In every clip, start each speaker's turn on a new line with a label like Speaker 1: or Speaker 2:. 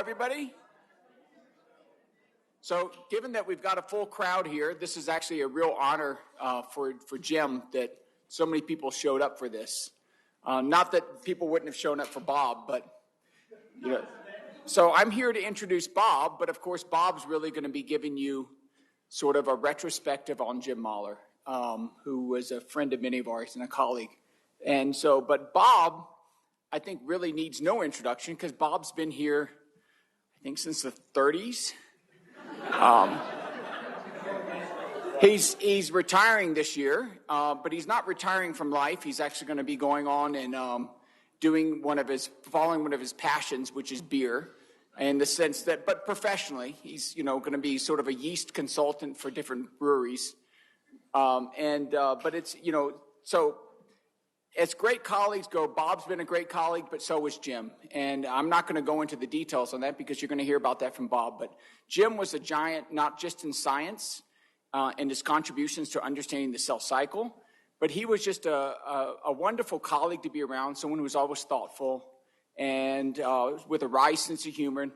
Speaker 1: everybody. So given that we've got a full crowd here, this is actually a real honor for Jim that so many people showed up for this. Not that people wouldn't have shown up for Bob, but you know. So I'm here to introduce Bob, but of course Bob's really going to be giving you sort of a retrospective on Jim Mahler, who was a friend of many of ours and a colleague. And so, but Bob, I think really needs no introduction because Bob's been here, I think, since the 30s. He's retiring this year, but he's not retiring from life. He's actually going to be going on and following one of his passions, which is beer, in the sense that, but professionally, he's going to be sort of a yeast consultant for different breweries, but it's so. As great colleagues go, Bob's been a great colleague, but so was Jim. And I'm not going to go into the details on that because you're going to hear about that from Bob. But Jim was a giant, not just in science and his contributions to understanding the cell cycle, but he was just a wonderful colleague to be around, someone who was always thoughtful and with a wry sense of humor.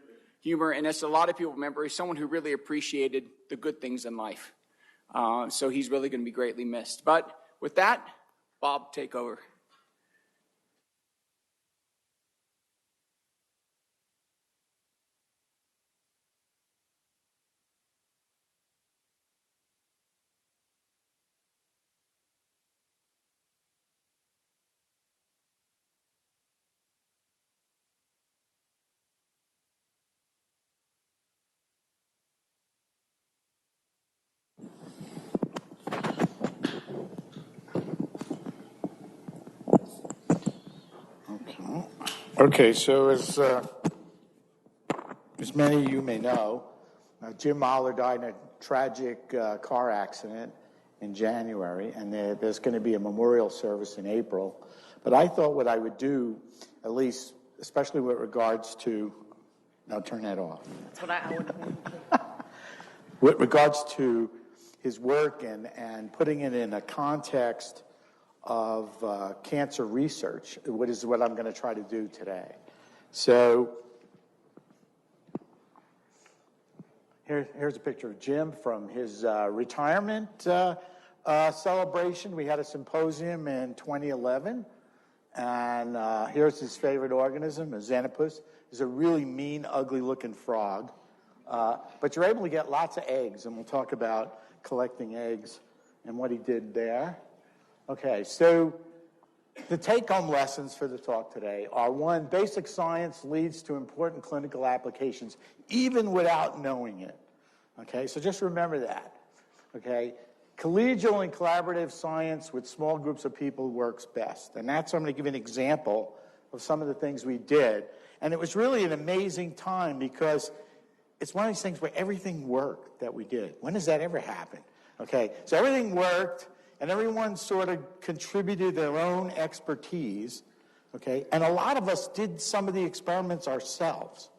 Speaker 1: And as a lot of people remember, he's someone who really appreciated the good things in life. So he's really going to be greatly missed. But with that, Bob, take over.
Speaker 2: Okay, so as many of you may know, Jim Mahler died in a tragic car accident in January, and there's going to be a memorial service in April. But I thought what I would do, at least, especially with regards to, now turn that off.
Speaker 3: That's what I would do.
Speaker 2: With regards to his work and putting it in a context of cancer research, what I'm going to try to do today. So here's a picture of Jim from his retirement celebration. We had a symposium in 2011, and here's his favorite organism, a xenopus. It's a really mean, ugly-looking frog, but you're able to get lots of eggs, and we'll talk about collecting eggs and what he did there. Okay, so the take-home lessons for the talk today are: one, basic science leads to important clinical applications, even without knowing it. Okay, so just remember that. Okay, collegial and collaborative science with small groups of people works best. And that's, I'm going to give you an example of some of the things we did. And it was really an amazing time because it's one of these things where everything worked that we did. When does that ever happen? Okay, so everything worked, and everyone sort of contributed their own expertise, okay? And a lot of us did some of the experiments ourselves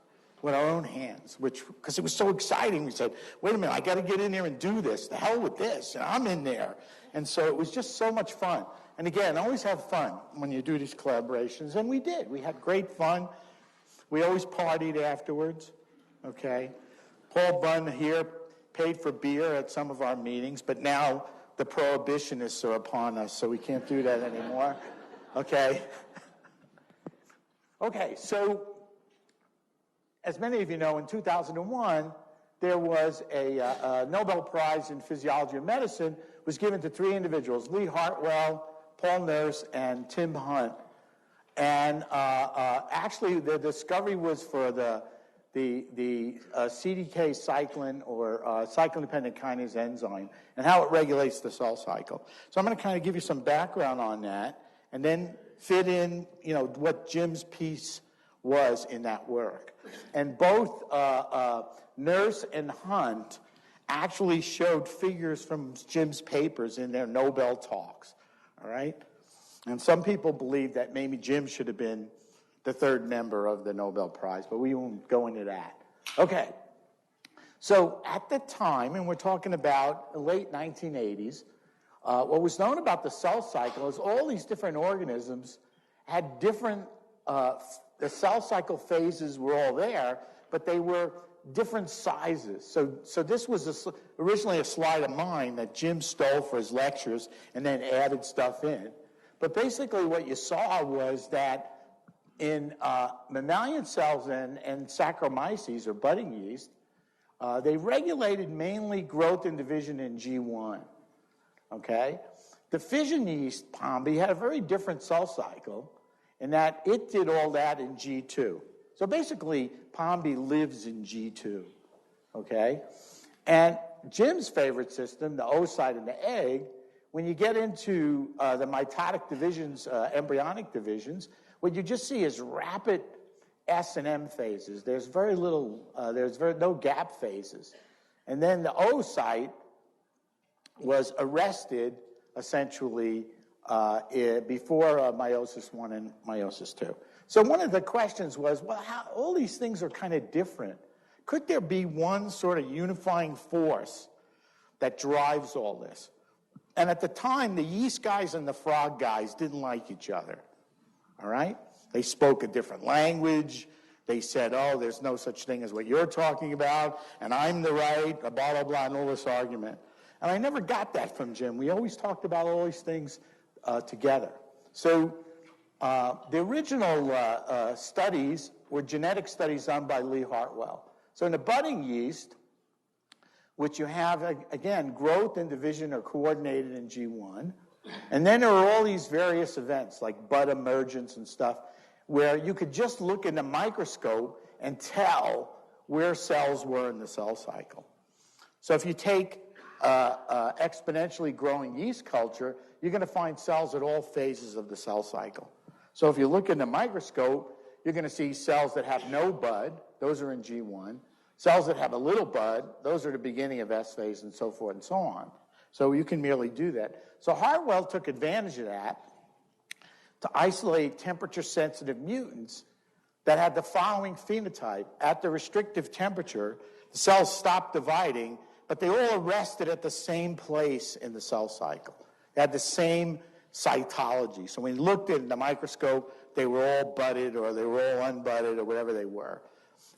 Speaker 2: with our own hands, because it was so exciting. We said, wait a minute, I got to get in there and do this. The hell with this, and I'm in there. And so it was just so much fun. And again, always have fun when you do these collaborations, and we did. We had great fun. We always partied afterwards, okay? Paul Bunn here paid for beer at some of our meetings, but now the prohibitionists are upon us, so we can't do that anymore. Okay? Okay, so as many of you know, in 2001, there was a Nobel Prize in Physiology of Medicine was given to three individuals: Lee Hartwell, Paul Nurse, and Tim Hunt. And actually, the discovery was for the CDK cyclin or cyclin-dependent kinase enzyme and how it regulates the cell cycle. So I'm going to kind of give you some background on that and then fit in, what Jim's piece was in that work. And both Nurse and Hunt actually showed figures from Jim's papers in their Nobel talks, all right? And some people believe that maybe Jim should have been the third member of the Nobel Prize, but we won't go into that. Okay, so at the time, and we're talking about the late 1980s, what was known about the cell cycle is all these different organisms had different, the cell cycle phases were all there, but they were different sizes. So this was originally a slide of mine that Jim stole for his lectures and then added stuff in. But basically what you saw was that in mammalian cells and Saccharomyces, or budding yeast, they regulated mainly growth and division in G1, okay? The fission yeast, Pombe, had a very different cell cycle in that it did all that in G2. So basically, Pombe lives in G2, okay? And Jim's favorite system, the oocyte and the egg, when you get into the mitotic divisions, embryonic divisions, what you just see is rapid S and M phases. There's no gap phases. And then the oocyte was arrested, essentially, before meiosis 1 and meiosis 2. So one of the questions was, well, all these things are kind of different. Could there be one sort of unifying force that drives all this? And at the time, the yeast guys and the frog guys didn't like each other, all right? They spoke a different language. They said, oh, there's no such thing as what you're talking about, and I'm the right, blah, blah, blah, and all this argument. And I never got that from Jim. We always talked about all these things together. So the original studies were genetic studies done by Lee Hartwell. So in the budding yeast, which you have, again, growth and division are coordinated in G1. And then there are all these various events, like bud emergence and stuff, where you could just look in the microscope and tell where cells were in the cell cycle. So if you take exponentially growing yeast culture, you're going to find cells at all phases of the cell cycle. So if you look in the microscope, you're going to see cells that have no bud, those are in G1. Cells that have a little bud, those are the beginning of S phase, and so forth and so on. So you can merely do that. So Hartwell took advantage of that to isolate temperature-sensitive mutants that had the following phenotype. At the restrictive temperature, the cells stopped dividing, but they all arrested at the same place in the cell cycle. They had the same cytology. So when you looked in the microscope, they were all budded or they were all unbudded or whatever they were.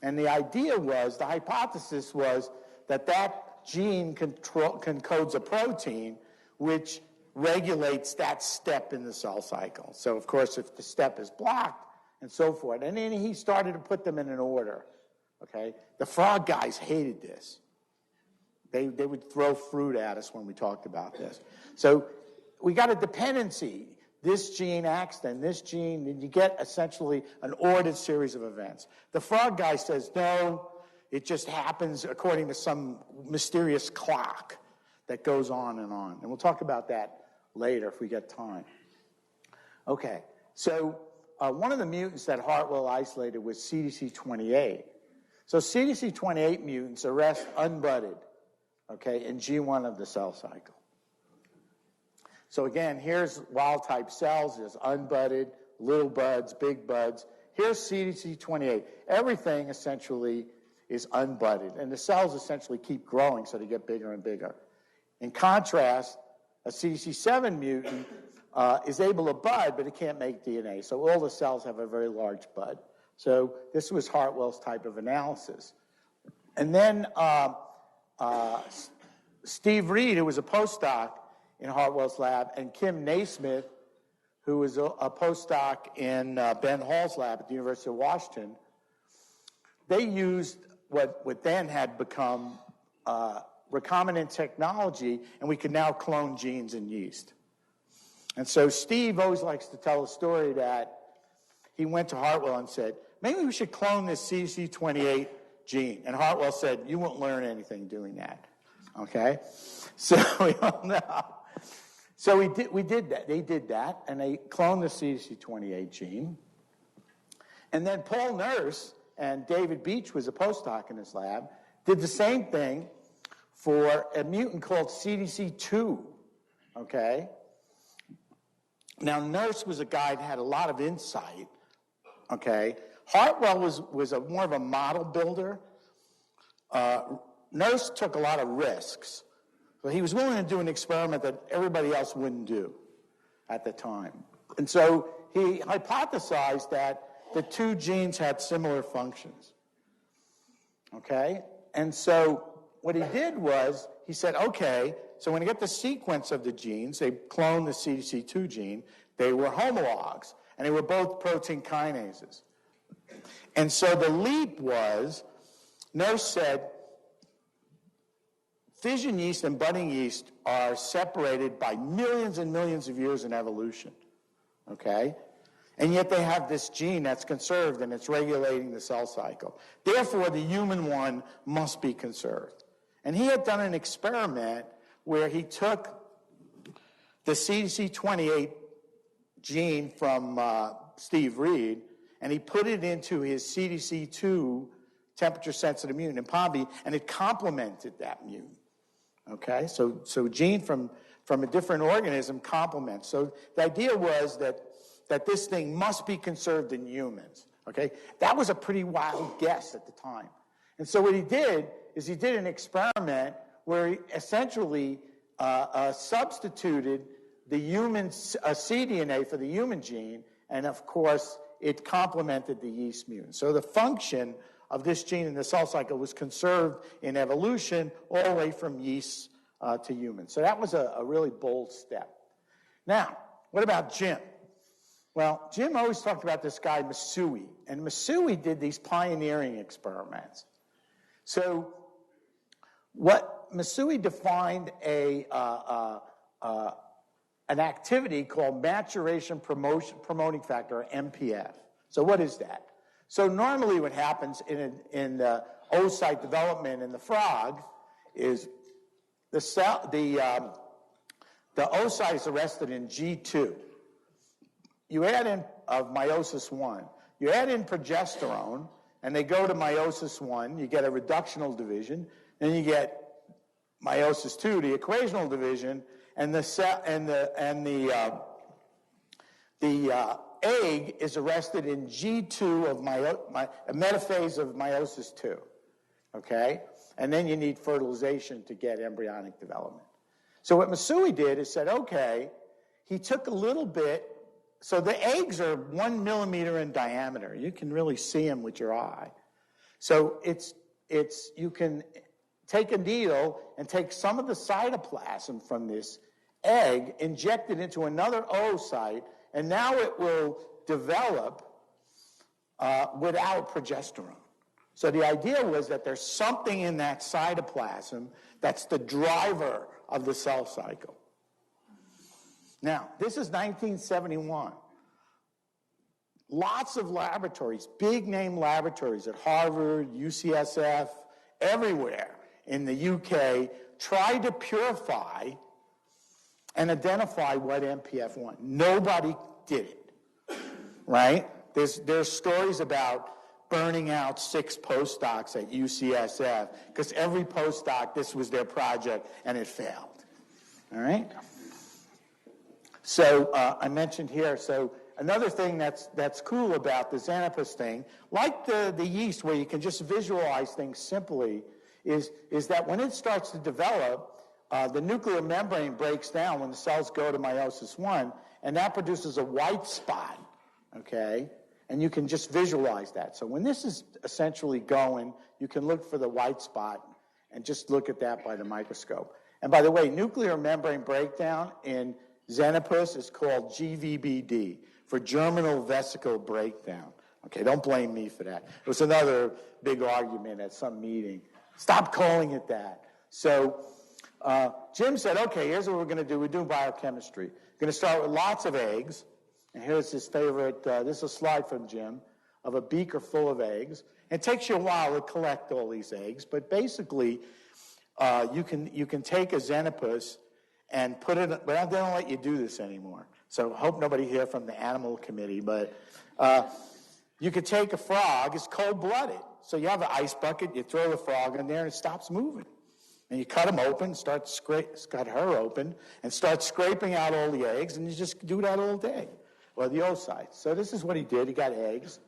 Speaker 2: And the idea was, the hypothesis was that that gene encodes a protein which regulates that step in the cell cycle. So, of course, if the step is blocked and so forth. And then he started to put them in an order, okay? The frog guys hated this. They would throw fruit at us when we talked about this. So we got a dependency. This gene acts, then this gene, and you get essentially an ordered series of events. The frog guy says, no, it just happens according to some mysterious clock that goes on. And we'll talk about that later if we get time. Okay, so one of the mutants that Hartwell isolated was CDC28. So CDC28 mutants arrest unbudded, okay, in G1 of the cell cycle. So again, here's wild-type cells. There's unbudded, little buds, big buds. Here's CDC28. Everything essentially is unbudded, and the cells essentially keep growing, so they get bigger and bigger. In contrast, a CDC7 mutant is able to bud, but it can't make DNA. So all the cells have a very large bud. So this was Hartwell's type of analysis. And then Steve Reed, who was a postdoc in Hartwell's lab, and Kim Naismith, who was a postdoc in Ben Hall's lab at the University of Washington, they used what then had become recombinant technology, and we could now clone genes in yeast. And so Steve always likes to tell a story that he went to Hartwell and said, maybe we should clone this CDC28 gene. And Hartwell said, you won't learn anything doing that. Okay? So we all know. So we did that. They did that, and they cloned the CDC28 gene. And then Paul Nurse and David Beach was a postdoc in his lab, did the same thing for a mutant called CDC2, okay? Now, Nurse was a guy that had a lot of insight, okay? Hartwell was more of a model builder. Nurse took a lot of risks. So he was willing to do an experiment that everybody else wouldn't do at the time. And so he hypothesized that the two genes had similar functions. okay? And so what he did was, he said, okay, so when you get the sequence of the genes, they cloned the CDC2 gene, they were homologs, and they were both protein kinases. And so the leap was, Nurse said, fission yeast and budding yeast are separated by millions and millions of years in evolution, okay? And yet they have this gene that's conserved and it's regulating the cell cycle. Therefore, the human one must be conserved. And he had done an experiment where he took the CDC28 gene from Steve Reed and he put it into his CDC2 temperature-sensitive mutant in POMB, and it complemented that mutant. Okay, so gene from a different organism complements. So the idea was that this thing must be conserved in humans. Okay, that was a pretty wild guess at the time. And so what he did is he did an experiment where he essentially substituted the human cDNA for the human gene, and of course it complemented the yeast mutant. So the function of this gene in the cell cycle was conserved in evolution all the way from yeast to humans. So that was a really bold step. Now, what about Jim? Well, Jim always talked about this guy, Masui, and Masui did these pioneering experiments. So what Masui defined an activity called maturation promoting factor, or MPF. So what is that? So normally what happens in oocyte development in the frog is the oocyte is arrested in G2. You add in, of meiosis 1, you add in progesterone, and they go to meiosis 1, you get a reductional division, then you get meiosis 2, the equational division, and the egg is arrested in G2 of a metaphase of meiosis 2, okay? And then you need fertilization to get embryonic development. So what Masui did is said, okay, he took a little bit, so the eggs are 1 millimeter in diameter. You can really see them with your eye. So you can take a needle and take some of the cytoplasm from this egg, inject it into another oocyte, and now it will develop without progesterone. So the idea was that there's something in that cytoplasm that's the driver of the cell cycle. Now, this is 1971. Lots of laboratories, big name laboratories at Harvard, UCSF, everywhere in the UK tried to purify and identify what MPF1. Nobody did it, right? There's stories about burning out 6 postdocs at UCSF because every postdoc, this was their project, and it failed, all right? So I mentioned here, so another thing that's cool about the Xanthus thing, like the yeast where you can just visualize things simply, is that when it starts to develop, the nuclear membrane breaks down when the cells go to meiosis 1, and that produces a white spot, okay? And you can just visualize that. So when this is essentially going, you can look for the white spot and just look at that by the microscope. And by the way, nuclear membrane breakdown in Xanthus is called GVBD, for germinal vesicle breakdown. Okay, don't blame me for that. It was another big argument at some meeting. Stop calling it that. So Jim said, okay, here's what we're going to do. We're doing biochemistry. We're going to start with lots of eggs. And here's his favorite, this is a slide from Jim, of a beaker full of eggs. It takes you a while to collect all these eggs, but basically you can take a Xanthus and put it, but they don't let you do this anymore. So hope nobody here from the animal committee, but you could take a frog, it's cold-blooded. So you have an ice bucket, you throw the frog in there, and it stops moving. And you cut them open, cut her open, and start scraping out all the eggs, and you just do that all day, or the oocytes. So this is what he did. He got eggs.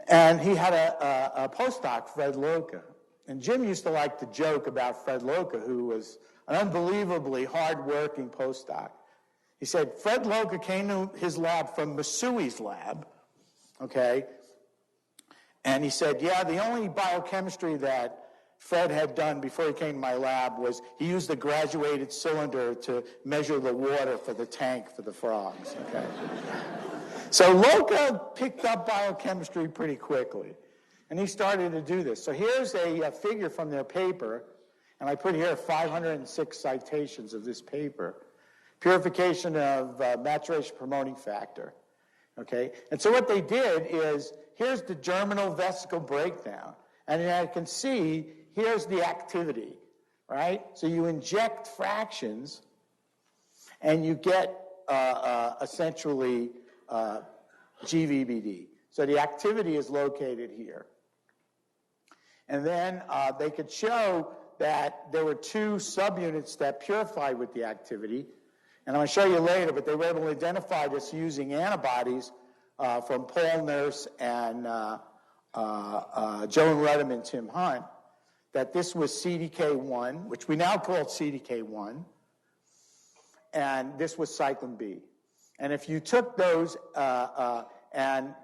Speaker 2: And he had a postdoc, Fred Loca. And Jim used to like to joke about Fred Loca, who was an unbelievably hard-working postdoc. He said Fred Loca came to his lab from Masui's lab, okay? And he said, yeah, the only biochemistry that Fred had done before he came to my lab was he used a graduated cylinder to measure the water for the tank for the frogs, okay? So Loca picked up biochemistry pretty quickly, and he started to do this. So here's a figure from their paper, and I put here 506 citations of this paper. Purification of maturation promoting factor, okay? And so what they did is, here's the germinal vesicle breakdown, and I can see here's the activity, right? So you inject fractions, and you get essentially GVBD. So the activity is located here. And then they could show that there were two subunits that purified with the activity. And I'm going to show you later, but they were able to identify this using antibodies from Paul Nurse and Joan Rudham and Tim Hunt, that this was CDK1, which we now call CDK1, and this was cyclin B. And if you took those and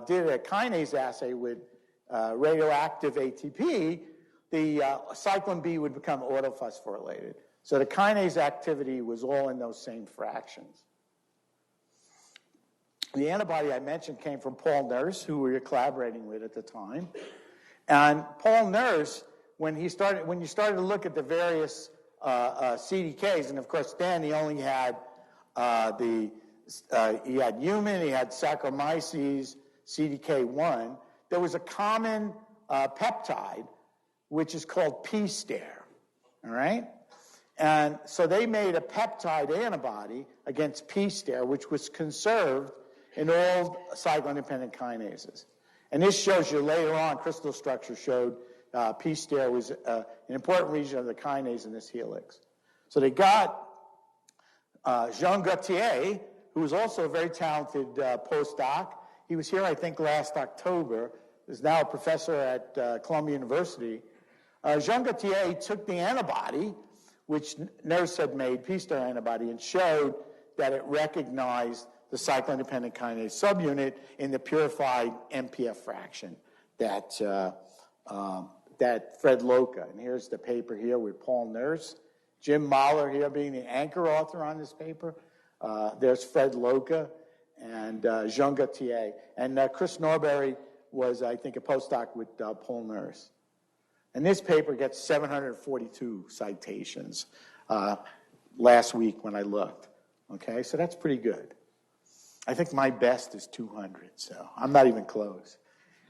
Speaker 2: did a kinase assay with radioactive ATP, the cyclin B would become autophosphorylated. So the kinase activity was all in those same fractions. The antibody I mentioned came from Paul Nurse, who we were collaborating with at the time. And Paul Nurse, when you started to look at the various CDKs, and of course then he only had he had human, he had Saccharomyces, CDK1. There was a common peptide, which is called P-star, all right? And so they made a peptide antibody against P-star, which was conserved in all cyclin-dependent kinases. And this shows you later on, crystal structure showed P-star was an important region of the kinase in this helix. So they got Jean Gauthier, who was also a very talented postdoc. He was here, I think, last October. He's now a professor at Columbia University. Jean Gauthier took the antibody, which Nurse had made, P-star antibody, and showed that it recognized the cyclin-dependent kinase subunit in the purified MPF fraction that Fred Loca. And here's the paper here with Paul Nurse. Jim Mahler here being the anchor author on this paper. There's Fred Loca and Jean Gauthier. And Chris Norbury was, I think, a postdoc with Paul Nurse. And this paper gets 742 citations last week when I looked. Okay, so that's pretty good. I think my best is 200, so I'm not even close.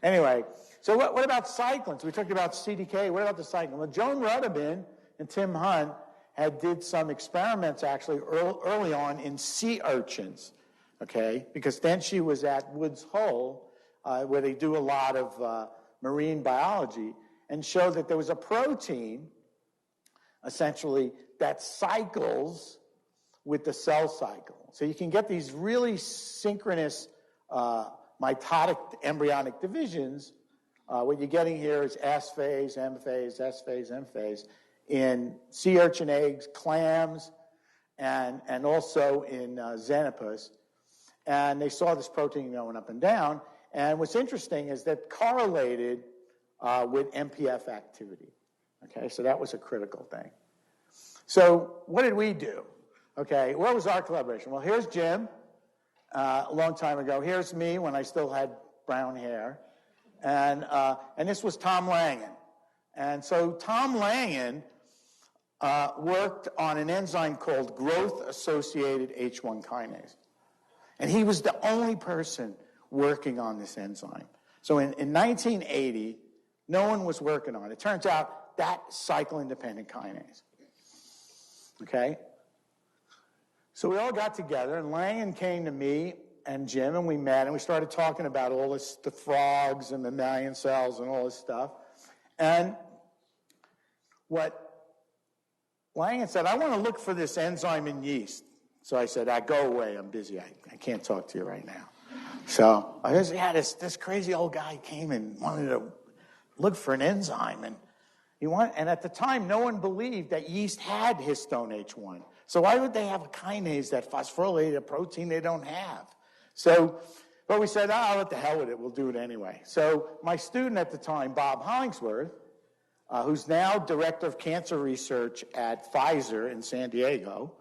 Speaker 2: Anyway, so what about cyclins? We talked about CDK. What about the cyclin? Well, Joan Rudham and Tim Hunt did some experiments actually early on in sea urchins, okay? Because then she was at Woods Hole, where they do a lot of marine biology, and showed that there was a protein, essentially, that cycles with the cell cycle. So you can get these really synchronous mitotic embryonic divisions. What you're getting here is S phase, M phase, S phase, M phase in sea urchin eggs, clams, and also in Xenopus. And they saw this protein going up and down. And what's interesting is that correlated with MPF activity. Okay, so that was a critical thing. So what did we do? Okay, what was our collaboration? Well, here's Jim, a long time ago. Here's me when I still had brown hair. And this was Tom Langen. And so Tom Langen worked on an enzyme called growth-associated H1 kinase. And he was the only person working on this enzyme. So in 1980, no one was working on it. It turns out that cyclin-dependent kinase. Okay? So we all got together, and Langen came to me and Jim, and we met, and we started talking about all this, the frogs and mammalian cells and all this stuff. And what Langen said, I want to look for this enzyme in yeast. So I said, go away, I'm busy. I can't talk to you right now. So I said, yeah, this crazy old guy came and wanted to look for an enzyme. And at the time, no one believed that yeast had histone H1. So why would they have a kinase that phosphorylated a protein they don't have? So But we said, what the hell with it, we'll do it anyway. So my student at the time, Bob Hollingsworth, who's now director of cancer research at Pfizer in San Diego,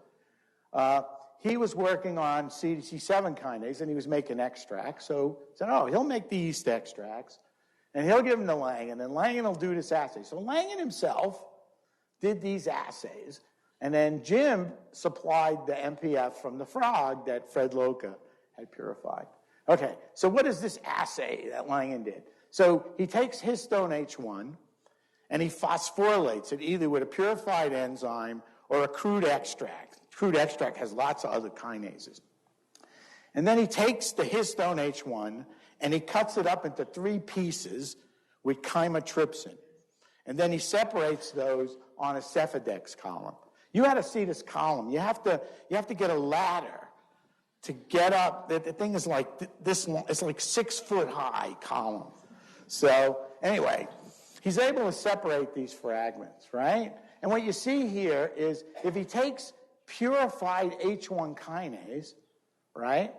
Speaker 2: he was working on CDC7 kinase, and he was making extracts. So he said, he'll make the yeast extracts, and he'll give them to Langen, and Langen will do this assay. So Langen himself did these assays, and then Jim supplied the MPF from the frog that Fred Loca had purified. Okay, so what is this assay that Langen did? So he takes histone H1, and he phosphorylates it either with a purified enzyme or a crude extract. Crude extract has lots of other kinases. And then he takes the histone H1 and he cuts it up into 3 pieces with chymotrypsin. And then he separates those on a Cephadx column. You had to see this column. You have to get a ladder to get up. The thing is like this long. It's like 6 foot high column. So anyway, he's able to separate these fragments, right? And what you see here is if he takes purified H1 kinase, right?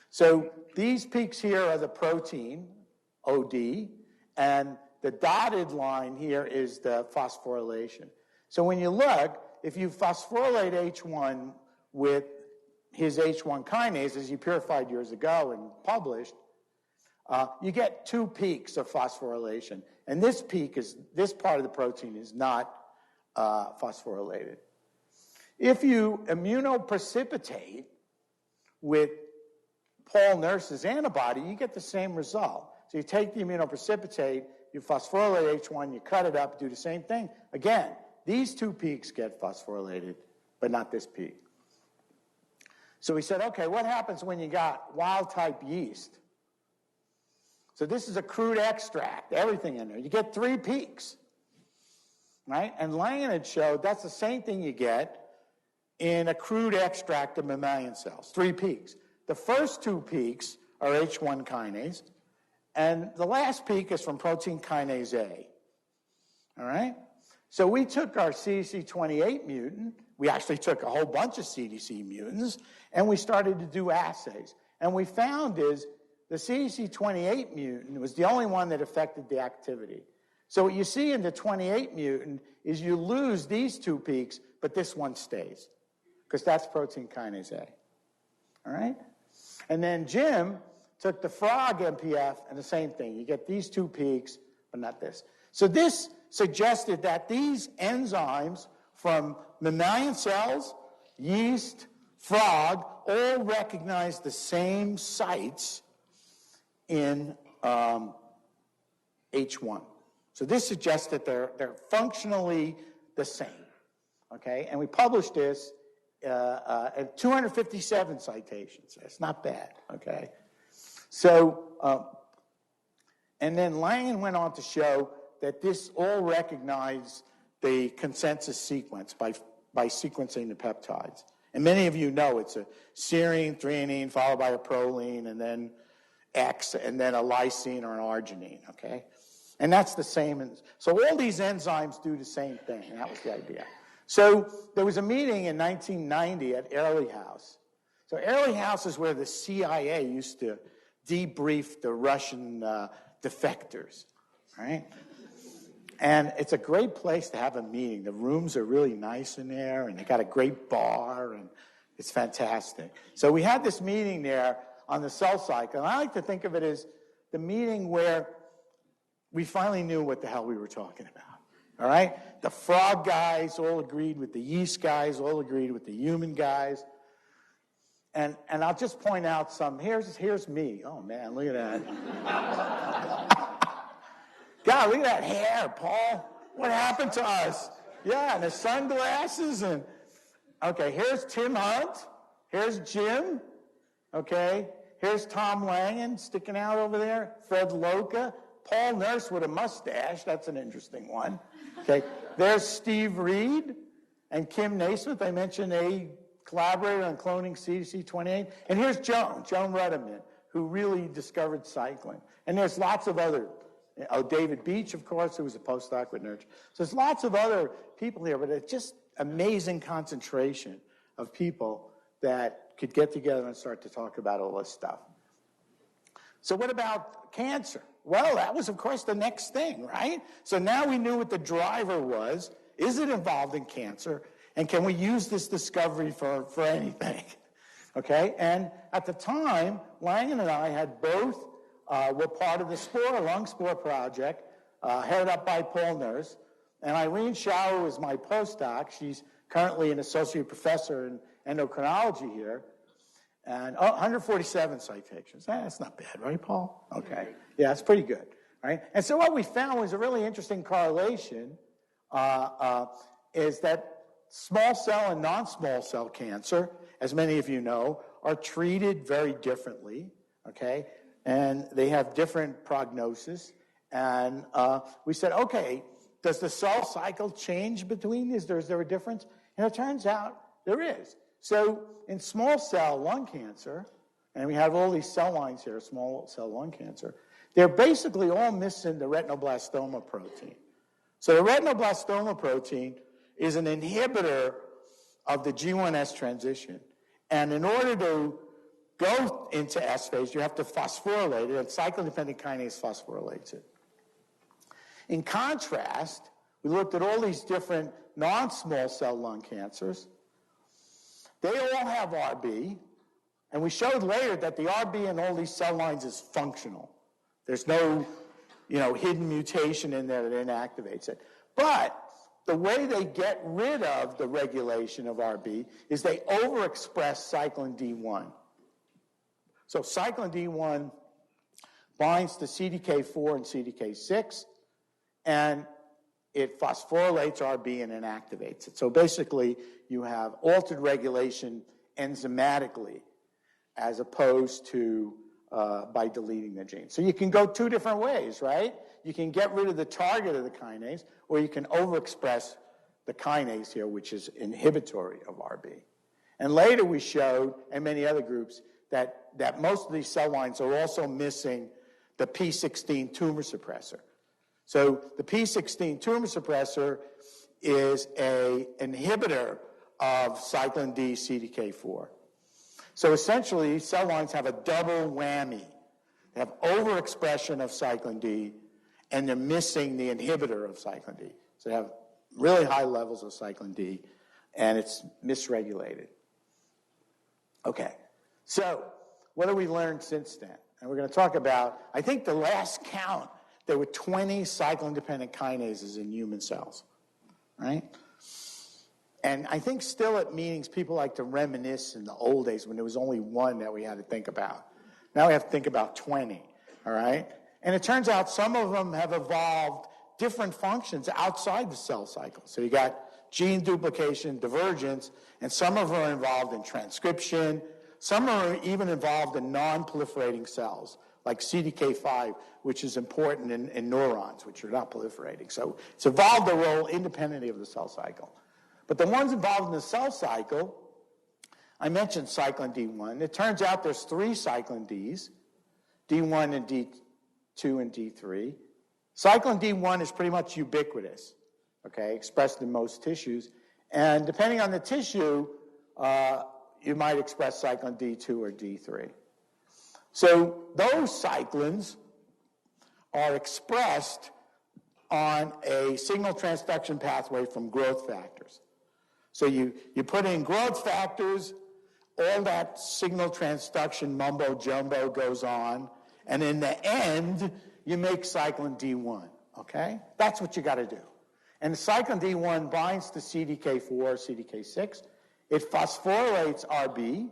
Speaker 2: So these peaks here are the protein, OD, and the dotted line here is the phosphorylation. So when you look, if you phosphorylate H1 with his H1 kinase, as he purified years ago and published, you get 2 peaks of phosphorylation. And this peak is, this part of the protein is not phosphorylated. If you immunoprecipitate with Paul Nurse's antibody, you get the same result. So you take the immunoprecipitate, you phosphorylate H1, you cut it up, do the same thing. Again, these 2 peaks get phosphorylated, but not this peak. So we said, okay, what happens when you got wild-type yeast? So this is a crude extract, everything in there. You get 3 peaks, right? And Langen had showed that's the same thing you get in a crude extract of mammalian cells, 3 peaks. The first 2 peaks are H1 kinase, and the last peak is from protein kinase A, all right? So we took our CDC28 mutant, we actually took a whole bunch of CDC mutants, and we started to do assays. And we found is the CDC28 mutant was the only one that affected the activity. So what you see in the 28 mutant is you lose these 2 peaks, but this one stays, because that's protein kinase A, all right? And then Jim took the frog MPF, and the same thing. You get these 2 peaks, but not this. So this suggested that these enzymes from mammalian cells, yeast, frog, all recognize the same sites in H1. So this suggests that they're functionally the same, okay? And we published this at 257 citations. That's not bad, okay? So, and then Langen went on to show that this all recognized the consensus sequence by sequencing the peptides. And many of you know it's a serine, threonine, followed by a proline, and then X, and then a lysine or an arginine, okay? And that's the same. So all these enzymes do the same thing, and that was the idea. So there was a meeting in 1990 at Early House. So Early House is where the CIA used to debrief the Russian defectors, right? And it's a great place to have a meeting. The rooms are really nice in there, and they got a great bar, and it's fantastic. So we had this meeting there on the cell cycle, and I like to think of it as the meeting where we finally knew what the hell we were talking about. All right? The frog guys all agreed with the yeast guys, all agreed with the human guys. And I'll just point out some. Here's me. Oh, man, look at that. God, look at that hair, Paul. What happened to us? Yeah, and the sunglasses. And okay, here's Tim Hunt. Here's Jim. Okay, here's Tom Langen sticking out over there. Fred Loca. Paul Nurse with a mustache. That's an interesting one. Okay, there's Steve Reed and Kim Naismith. I mentioned a collaborator on cloning CDC28. And here's Joan Ruddiman, who really discovered cyclin. And there's lots of other, David Beach, of course, who was a postdoc with Nurture. So there's lots of other people here, but it's just amazing concentration of people that could get together and start to talk about all this stuff. So what about cancer? Well, that was, of course, the next thing, right? So now we knew what the driver was. Is it involved in cancer? And can we use this discovery for anything? Okay, and at the time, Langen and I had both, were part of the lung spore project, headed up by Paul Nurse. And Irene Schauer was my postdoc. She's currently an associate professor in endocrinology here. And 147 citations. That's not bad, right, Paul? Okay. Yeah, it's pretty good, right? And so what we found was a really interesting correlation is that small cell and non-small cell cancer, as many of you know, are treated very differently, okay? And they have different prognosis. And we said, okay, does the cell cycle change between these? Is there a difference? And it turns out there is. So in small cell lung cancer, and we have all these cell lines here, small cell lung cancer, they're basically all missing the retinoblastoma protein. So the retinoblastoma protein is an inhibitor of the G1S transition. And in order to go into S phase, you have to phosphorylate it, and cyclin-dependent kinase phosphorylates it. In contrast, we looked at all these different non-small cell lung cancers. They all have RB, and we showed later that the RB in all these cell lines is functional. There's no, hidden mutation in there that inactivates it. But the way they get rid of the regulation of RB is they overexpress cyclin D1. So cyclin D1 binds to CDK4 and CDK6, and it phosphorylates RB and inactivates it. So basically, you have altered regulation enzymatically as opposed to by deleting the gene. So you can go two different ways, right? You can get rid of the target of the kinase, or you can overexpress the kinase here, which is inhibitory of RB. And later we showed, and many other groups, that most of these cell lines are also missing the P16 tumor suppressor. So the P16 tumor suppressor is an inhibitor of cyclin D CDK4. So essentially, these cell lines have a double whammy. They have overexpression of cyclin D, and they're missing the inhibitor of cyclin D. So they have really high levels of cyclin D, and it's misregulated. Okay, so what have we learned since then? And we're going to talk about, I think the last count, there were 20 cyclin-dependent kinases in human cells, right? And I think still at meetings, people like to reminisce in the old days when there was only one that we had to think about. Now we have to think about 20, all right? And it turns out some of them have evolved different functions outside the cell cycle. So you got gene duplication, divergence, and some of them are involved in transcription. Some are even involved in non-proliferating cells, like CDK5, which is important in neurons, which are not proliferating. So it's evolved a role independently of the cell cycle. But the ones involved in the cell cycle, I mentioned cyclin D1. It turns out there's 3 cyclin Ds, D1 and D2 and D3. Cyclin D1 is pretty much ubiquitous, okay, expressed in most tissues. And depending on the tissue, you might express cyclin D2 or D3. So those cyclins are expressed on a signal transduction pathway from growth factors. So you put in growth factors, all that signal transduction mumbo-jumbo goes on, and in the end, you make cyclin D1, okay? That's what you got to do. And cyclin D1 binds to CDK4, CDK6. It phosphorylates RB.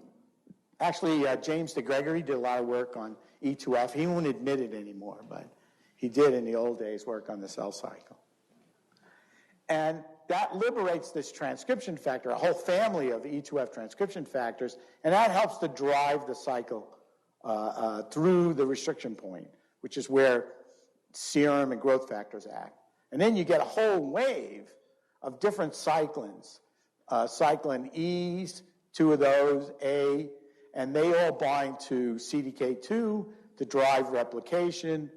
Speaker 2: Actually, James DeGregory did a lot of work on E2F. He won't admit it anymore, but he did in the old days work on the cell cycle. And that liberates this transcription factor, a whole family of E2F transcription factors, and that helps to drive the cycle through the restriction point, which is where serum and growth factors act. And then you get a whole wave of different cyclins, cyclin E's, 2 of those, A, and they all bind to CDK2 to drive replication.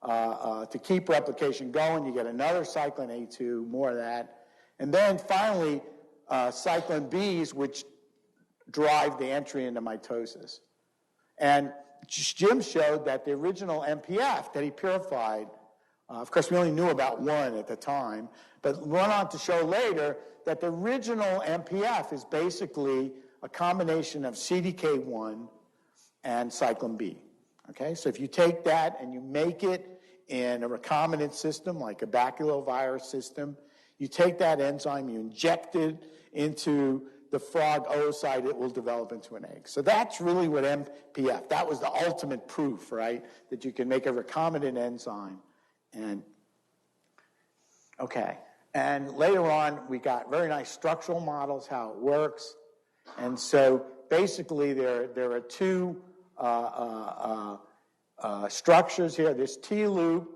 Speaker 2: To keep replication going, you get another cyclin A2, more of that. And then finally, cyclin B's, which drive the entry into mitosis. And Jim showed that the original MPF that he purified, of course we only knew about one at the time, but went on to show later that the original MPF is basically a combination of CDK1 and cyclin B. Okay, so if you take that and you make it in a recombinant system like a baculovirus system, you take that enzyme, you inject it into the frog oocyte, it will develop into an egg. So that's really what MPF, that was the ultimate proof, right? That you can make a recombinant enzyme. And okay, and later on we got very nice structural models, how it works. And so basically there are two structures here. There's T loop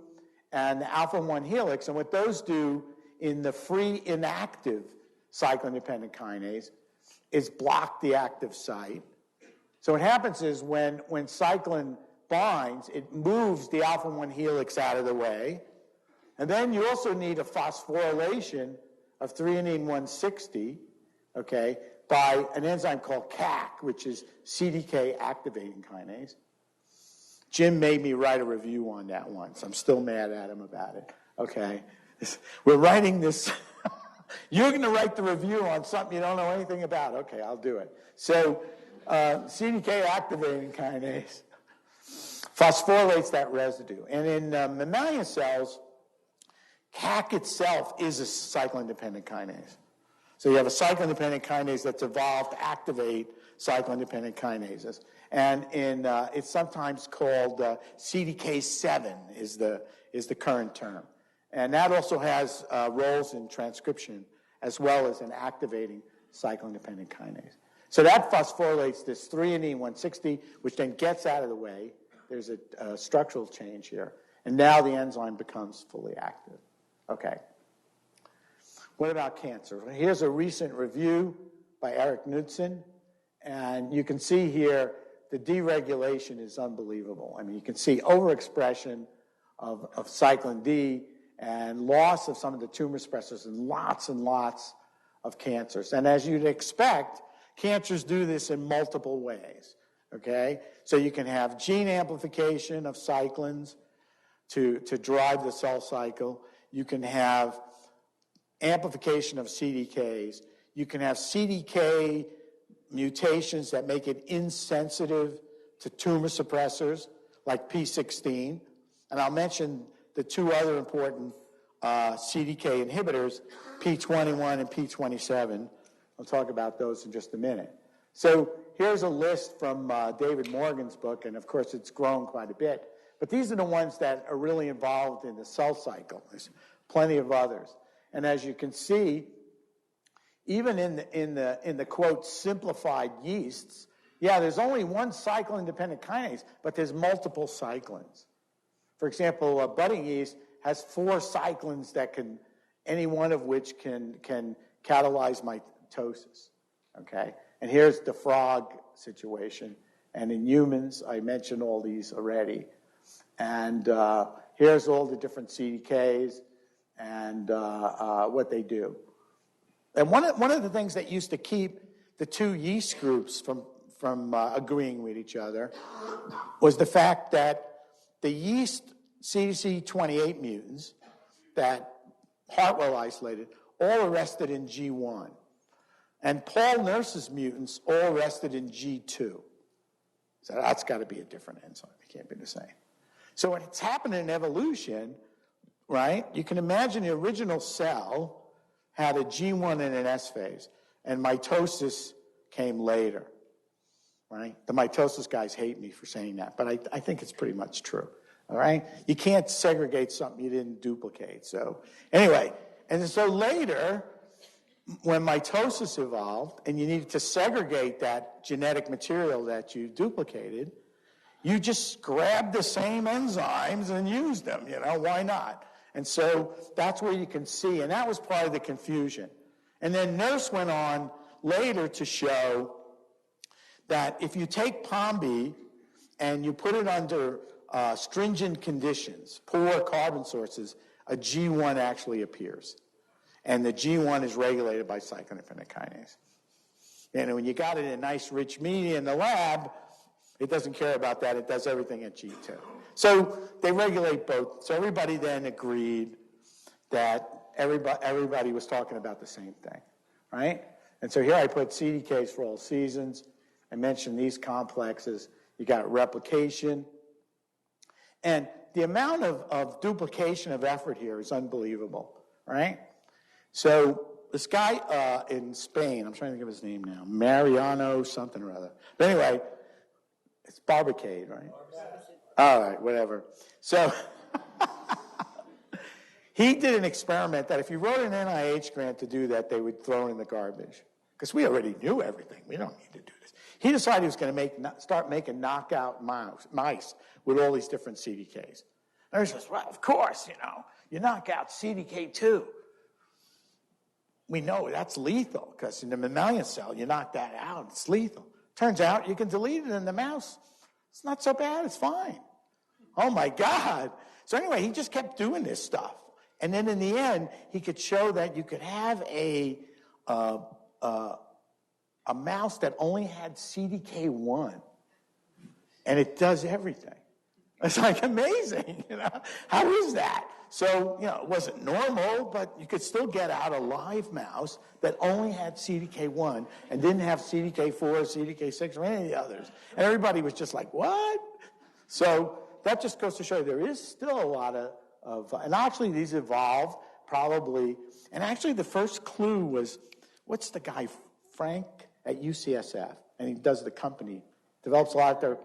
Speaker 2: and the alpha-1 helix, and what those do in the free inactive cyclin-dependent kinase is block the active site. So what happens is when cyclin binds, it moves the alpha-1 helix out of the way, and then you also need a phosphorylation of threonine 160, okay, by an enzyme called CAC, which is CDK activating kinase. Jim made me write a review on that once. I'm still mad at him about it. Okay, we're writing this. You're going to write the review on something you don't know anything about. Okay, I'll do it. So CDK activating kinase phosphorylates that residue. And in mammalian cells, CAC itself is a cyclin-dependent kinase. So you have a cyclin-dependent kinase that's evolved to activate cyclin-dependent kinases. And it's sometimes called CDK7 is the current term. And that also has roles in transcription as well as in activating cyclin-dependent kinase. So that phosphorylates this threonine 160, which then gets out of the way. There's a structural change here. And now the enzyme becomes fully active. Okay. What about cancer? Here's a recent review by Eric Knudsen. And you can see here the deregulation is unbelievable. I mean, you can see overexpression of cyclin D and loss of some of the tumor suppressors in lots and lots of cancers. And as you'd expect, cancers do this in multiple ways, okay? So you can have gene amplification of cyclins to drive the cell cycle. You can have amplification of CDKs. You can have CDK mutations that make it insensitive to tumor suppressors like P16. And I'll mention the two other important CDK inhibitors, P21 and P27. I'll talk about those in just a minute. So here's a list from David Morgan's book, and of course it's grown quite a bit. But these are the ones that are really involved in the cell cycle. There's plenty of others. And as you can see, even in the quote simplified yeasts, yeah, there's only one cyclin-dependent kinase, but there's multiple cyclins. For example, a budding yeast has 4 cyclins that can, any one of which can catalyze mitosis. Okay, and here's the frog situation. And in humans, I mentioned all these already. And here's all the different CDKs and what they do. And one of the things that used to keep the two yeast groups from agreeing with each other was the fact that the yeast CDC28 mutants that Hartwell isolated all arrested in G1. And Paul Nurse's mutants all arrested in G2. So that's got to be a different enzyme. It can't be the same. So what's happened in evolution, right? You can imagine the original cell had a G1 and an S phase, and mitosis came later, right? The mitosis guys hate me for saying that, but I think it's pretty much true, all right? You can't segregate something you didn't duplicate. So anyway, and so later, when mitosis evolved and you needed to segregate that genetic material that you duplicated, you just grabbed the same enzymes and used them, why not? And so that's where you can see, and that was part of the confusion. And then Nurse went on later to show that if you take POMB and you put it under stringent conditions, poor carbon sources, a G1 actually appears. And the G1 is regulated by cyclin-dependent kinase. And when you got it in a nice rich media in the lab, It doesn't care about that. It does everything at G2. So they regulate both. So everybody then agreed that everybody was talking about the same thing, right? And so here I put CDKs for all seasons. I mentioned these complexes. You got replication. And the amount of duplication of effort here is unbelievable, right? So this guy in Spain, I'm trying to think of his name now, Mariano something or other. But anyway, it's Barbicade, right? All right, whatever. So he did an experiment that if you wrote an NIH grant to do that, they would throw it in the garbage. Because we already knew everything. We don't need to do this. He decided he was going to start making knockout mice with all these different CDKs. And he says, well, of course, you knock out CDK2. We know that's lethal because in the mammalian cell, you knock that out, it's lethal. Turns out you can delete it in the mouse. It's not so bad, it's fine. Oh my God. So anyway, he just kept doing this stuff. And then in the end, he could show that you could have a mouse that only had CDK1, and it does everything. It's like amazing, How is that? So, it wasn't normal, but you could still get out a live mouse that only had CDK1 and didn't have CDK4, CDK6, or any of the others. And everybody was just like, what? So that just goes to show you there is still a lot of and actually these evolved probably, and actually the first clue was, what's the guy, Frank at UCSF, and he does the company, develops a lot of their,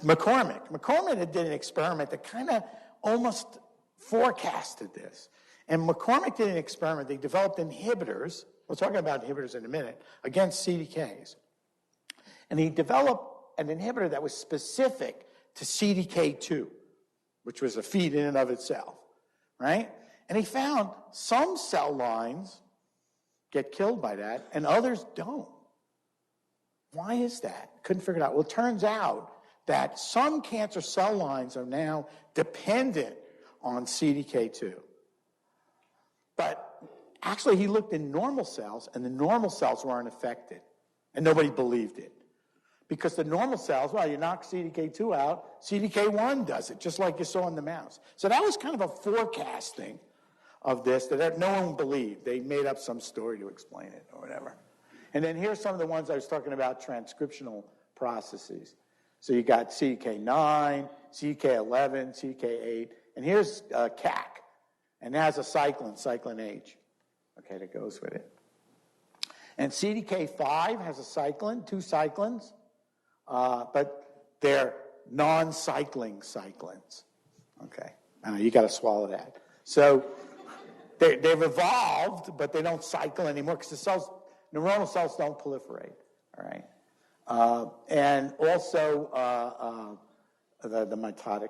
Speaker 2: McCormick did an experiment that kind of almost forecasted this. And McCormick did an experiment. They developed inhibitors. We'll talk about inhibitors in a minute, against CDKs. And he developed an inhibitor that was specific to CDK2, which was a feed in and of itself, right? And he found some cell lines get killed by that, and others don't. Why is that? Couldn't figure it out. Well, it turns out that some cancer cell lines are now dependent on CDK2. But actually, he looked in normal cells, and the normal cells weren't affected. And nobody believed it. Because the normal cells, well, you knock CDK2 out, CDK1 does it, just like you saw in the mouse. So that was kind of a forecasting of this that no one believed. They made up some story to explain it or whatever. And then here's some of the ones I was talking about, transcriptional processes. So you got CDK9, CDK11, CDK8, and here's CAC. And it has a cyclin H, okay, that goes with it. And CDK5 has a cyclin, 2 cyclins, but they're non-cycling cyclins, okay? I know, you got to swallow that. So they've evolved, but they don't cycle anymore because neuronal cells don't proliferate, all right? And also the mitotic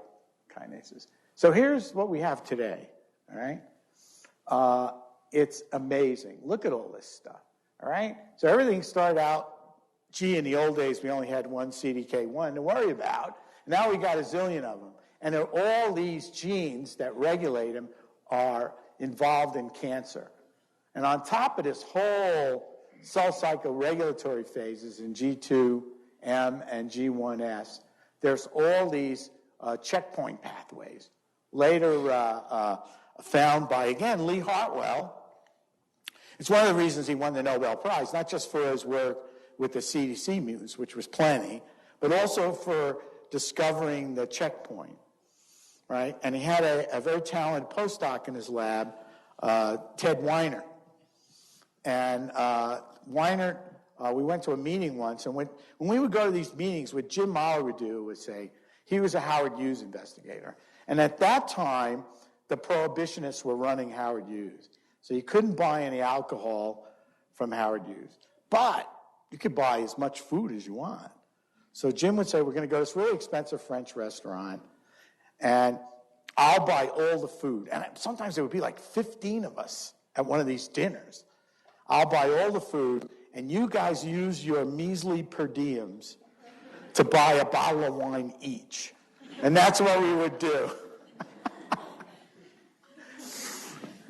Speaker 2: kinases. So here's what we have today, all right? It's amazing. Look at all this stuff, all right? So everything started out, in the old days we only had one CDK1 to worry about. Now we got a zillion of them. And all these genes that regulate them are involved in cancer. And on top of this whole cell cycle regulatory phases in G2M and G1S, there's all these checkpoint pathways. Later found by, again, Lee Hartwell. It's one of the reasons he won the Nobel Prize, not just for his work with the CDC mutants, which was plenty, but also for discovering the checkpoint, right? And he had a very talented postdoc in his lab, Ted Weiner. And Weiner, we went to a meeting once, and when we would go to these meetings, what Jim Mahler would do was say, he was a Howard Hughes investigator. And at that time, the prohibitionists were running Howard Hughes. So you couldn't buy any alcohol from Howard Hughes. But you could buy as much food as you want. So Jim would say, we're going to go to this really expensive French restaurant, and I'll buy all the food. And sometimes there would be like 15 of us at one of these dinners. I'll buy all the food, and you guys use your measly per diems to buy a bottle of wine each. And that's what we would do.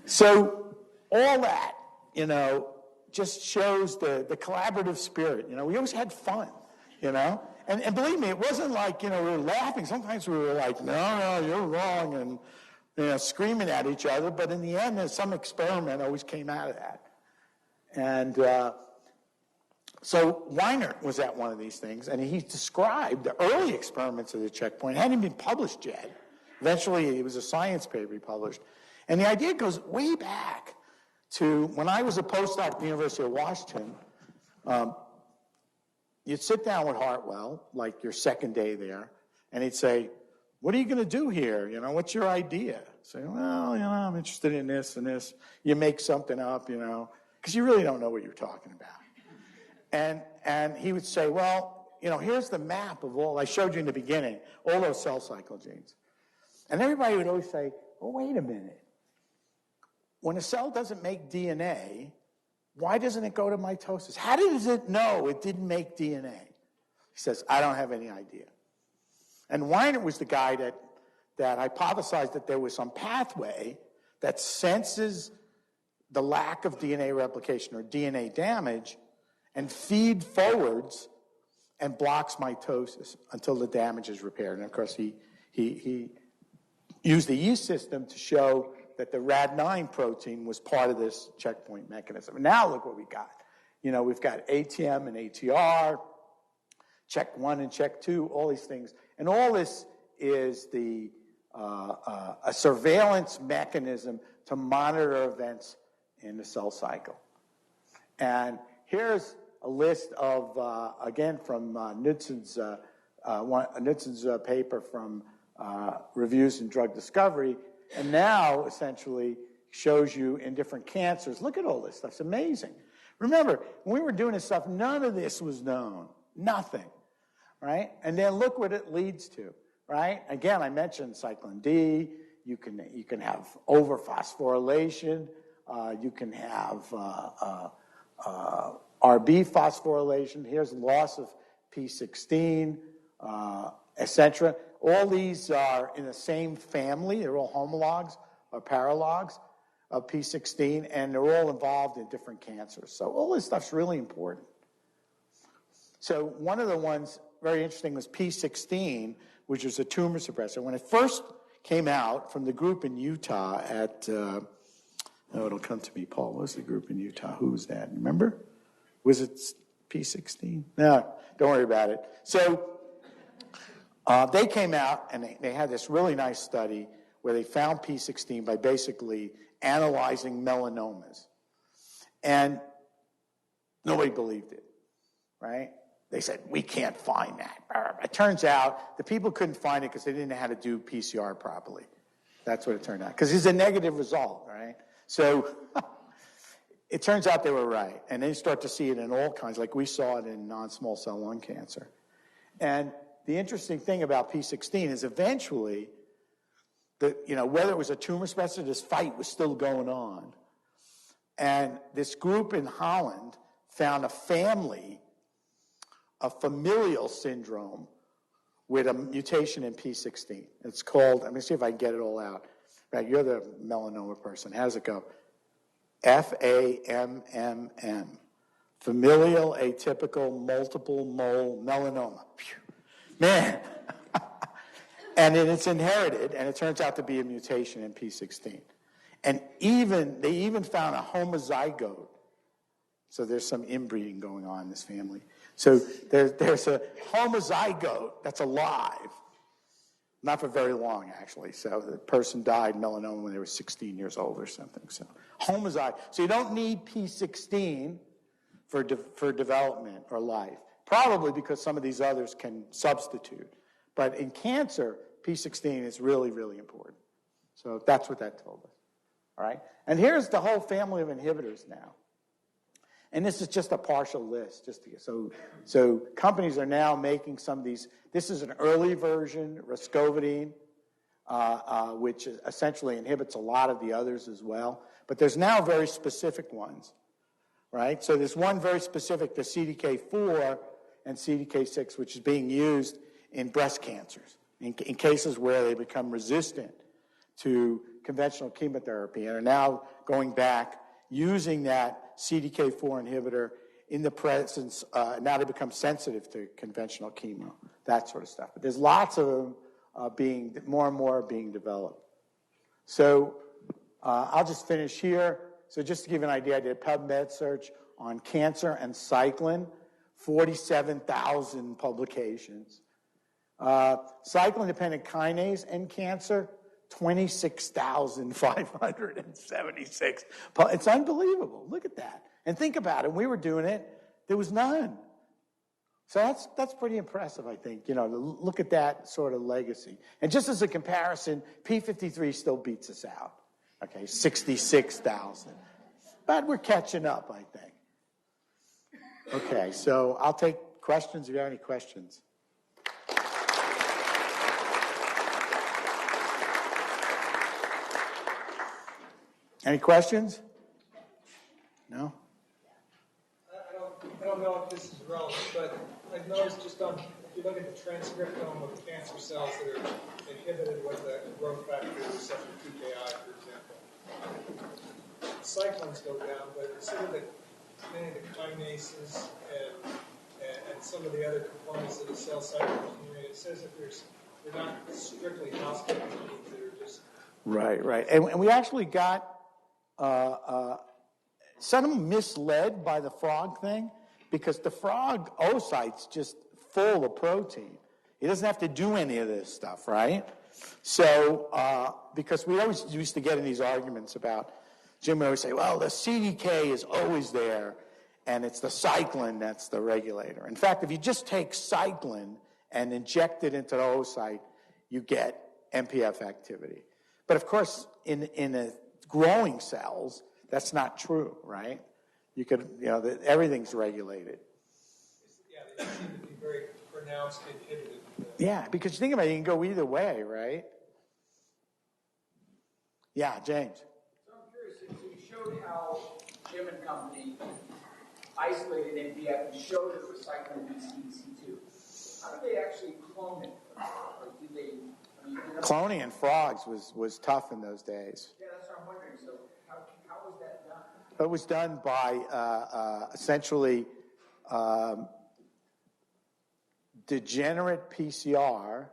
Speaker 2: So all that, just shows the collaborative spirit. We always had fun, And believe me, it wasn't like, we were laughing. Sometimes we were like, no, you're wrong, and screaming at each other. But in the end, there's some experiment always came out of that. And so Weiner was at one of these things, and he described the early experiments of the checkpoint. It hadn't been published yet. Eventually, it was a science paper he published. And the idea goes way back to when I was a postdoc at the University of Washington. You'd sit down with Hartwell, like your second day there, and he'd say, what are you going to do here? What's your idea? Say, well, I'm interested in this and this. You make something up, because you really don't know what you're talking about. And he would say, well, here's the map of all, I showed you in the beginning, all those cell cycle genes. And everybody would always say, oh, wait a minute. When a cell doesn't make DNA, why doesn't it go to mitosis? How does it know it didn't make DNA? He says, I don't have any idea. And Weiner was the guy that hypothesized that there was some pathway that senses the lack of DNA replication or DNA damage and feed forwards and blocks mitosis until the damage is repaired. And of course, he used the yeast system to show that the Rad9 protein was part of this checkpoint mechanism. And now look what we got. We've got ATM and ATR, check 1 and check 2, all these things. And all this is a surveillance mechanism to monitor events in the cell cycle. And here's a list of, again, from Knudson's paper from Reviews in Drug Discovery, and now essentially shows you in different cancers. Look at all this stuff. It's amazing. Remember, when we were doing this stuff, none of this was known. Nothing. Right? And then look what it leads to. Right? Again, I mentioned cyclin D. You can have overphosphorylation. You can have RB phosphorylation. Here's loss of P16, etc. All these are in the same family. They're all homologs or paralogs of P16, and they're all involved in different cancers. So all this stuff's really important. So one of the ones very interesting was P16, which was a tumor suppressor. When it first came out from the group in Utah at, it'll come to me, Paul. What was the group in Utah? Who was that? Remember? Was it P16? No, don't worry about it. So they came out and they had this really nice study where they found P16 by basically analyzing melanomas. And nobody believed it, right? They said, we can't find that. It turns out the people couldn't find it because they didn't know how to do PCR properly. That's what it turned out. Because it's a negative result, right? So it turns out they were right. And they start to see it in all kinds, like we saw it in non-small cell lung cancer. And the interesting thing about P16 is eventually, whether it was a tumor suppressor, this fight was still going on. And this group in Holland found a family of familial syndrome with a mutation in P16. It's called, let me see if I can get it all out. Right, you're the melanoma person. How does it go? FAMMM. Familial atypical multiple mole melanoma. Phew. Man. And then it's inherited, and it turns out to be a mutation in P16. And they even found a homozygote. So there's some inbreeding going on in this family. So there's a homozygote that's alive. Not for very long, actually. So the person died melanoma when they were 16 years old or something. So homozygote. So you don't need P16 for development or life. Probably because some of these others can substitute. But in cancer, P16 is really, really important. So that's what that told us. All right? And here's the whole family of inhibitors now. And this is just a partial list. So companies are now making some of these. This is an early version, riscovidine, which essentially inhibits a lot of the others as well. But there's now very specific ones, right? So there's one very specific, the CDK4 and CDK6, which is being used in breast cancers, in cases where they become resistant to conventional chemotherapy and are now going back using that CDK4 inhibitor in the presence, now they become sensitive to conventional chemo, that sort of stuff. But there's lots of them more and more being developed. So I'll just finish here. So just to give you an idea, I did a PubMed search on cancer and cyclin, 47,000 publications. Cyclin-dependent kinase and cancer, 26,576. It's unbelievable. Look at that. And think about it. When we were doing it, there was none. So that's pretty impressive, I think, to look at that sort of legacy. And just as a comparison, P53 still beats us out. Okay, 66,000. But we're catching up, I think. Okay, so I'll take questions if you have any questions. Any questions? No?
Speaker 3: I don't know if this is relevant, but I've noticed just if you look at the transcriptome of cancer cells that are inhibited with the growth factor receptor TKI, for example, cyclins go down, but some of many of the kinases and some of the other components of the cell cycle machinery, it says that they're not strictly hostile genes that are just...
Speaker 2: Right. And we actually got some misled by the frog thing, because the frog oocyte's just full of protein. He doesn't have to do any of this stuff, right? So, because we always used to get in these arguments about, Jim would always say, well, the CDK is always there, and it's the cyclin that's the regulator. In fact, if you just take cyclin and inject it into the oocyte, you get MPF activity. But of course, in a growing cells, that's not true, right? You could, everything's regulated.
Speaker 3: Yeah, they seem to be very pronounced inhibited.
Speaker 2: Yeah, because you think about it, you can go either way, right? Yeah, James.
Speaker 1: So I'm curious, so you showed how Jim and company isolated MPF and showed it was cyclin BCC2. How did they actually clone it? Or did they...
Speaker 2: Cloning in frogs was tough in those days.
Speaker 1: Yeah, that's what I'm wondering. So how was that done?
Speaker 2: It was done by essentially degenerate PCR.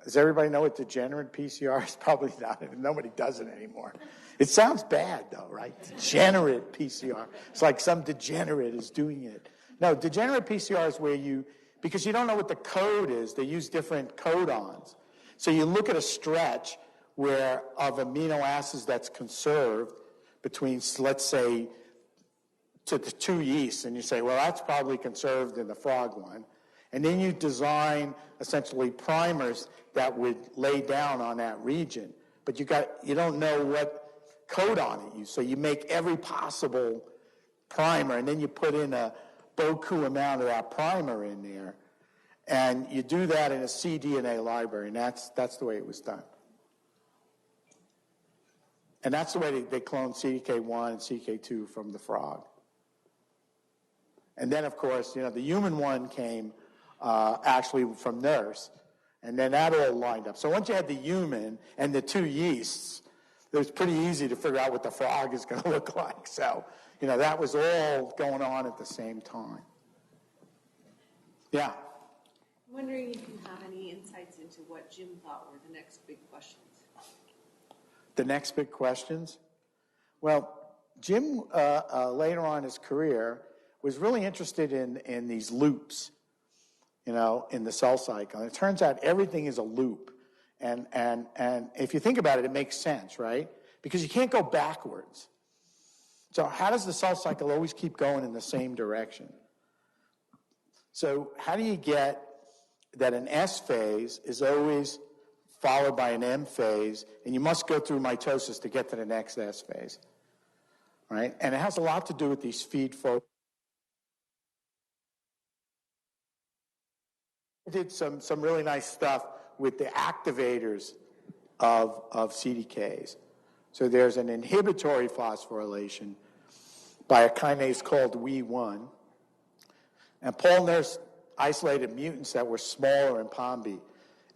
Speaker 2: Does everybody know what degenerate PCR is? Probably not. Nobody does it anymore. It sounds bad, though, right? Degenerate PCR. It's like some degenerate is doing it. No, degenerate PCR is where because you don't know what the code is, they use different codons. So you look at a stretch of amino acids that's conserved between, let's say, to the two yeasts, and you say, well, that's probably conserved in the frog one. And then you design, essentially, primers that would lay down on that region. But you don't know what codon it used. So you make every possible primer, and then you put in a beaucoup amount of that primer in there. And you do that in a cDNA library, and that's the way it was done. And that's the way they cloned CDK1 and CDK2 from the frog. And then, of course, the human one came actually from nurse, and then that all lined up. So once you had the human and the two yeasts, it was pretty easy to figure out what the frog is going to look like. So, that was all going on at the same time. Yeah?
Speaker 4: I'm wondering if you have any insights into what Jim thought were the next big questions.
Speaker 2: The next big questions? Well, Jim, later on in his career, was really interested in these loops, in the cell cycle. And it turns out everything is a loop. And if you think about it, it makes sense, right? Because you can't go backwards. So how does the cell cycle always keep going in the same direction? So how do you get that an S phase is always followed by an M phase, and you must go through mitosis to get to the next S phase, right? And it has a lot to do with these feed forward. Did some really nice stuff with the activators of CDKs. So there's an inhibitory phosphorylation by a kinase called WEE1. And Paul Nurse isolated mutants that were smaller in Pombi.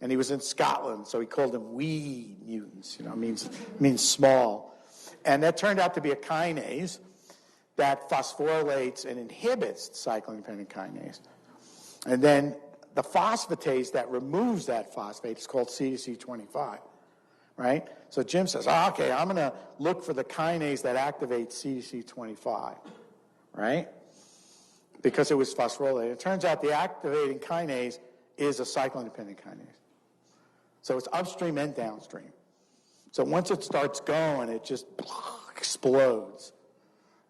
Speaker 2: And he was in Scotland, so he called them wee mutants, means small. And that turned out to be a kinase that phosphorylates and inhibits cyclin-dependent kinase. And then the phosphatase that removes that phosphate is called CDC25, right? So Jim says, okay, I'm going to look for the kinase that activates CDC25, right? Because it was phosphorylated. It turns out the activating kinase is a cyclin-dependent kinase. So it's upstream and downstream. So once it starts going, it just explodes.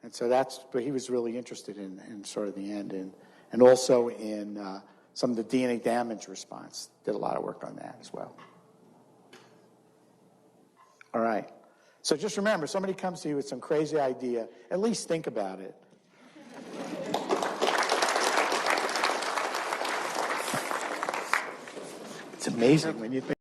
Speaker 2: And so that's what he was really interested in sort of the end, and also in some of the DNA damage response. Did a lot of work on that as well. All right. So just remember, somebody comes to you with some crazy idea, at least think about it. It's amazing when you think.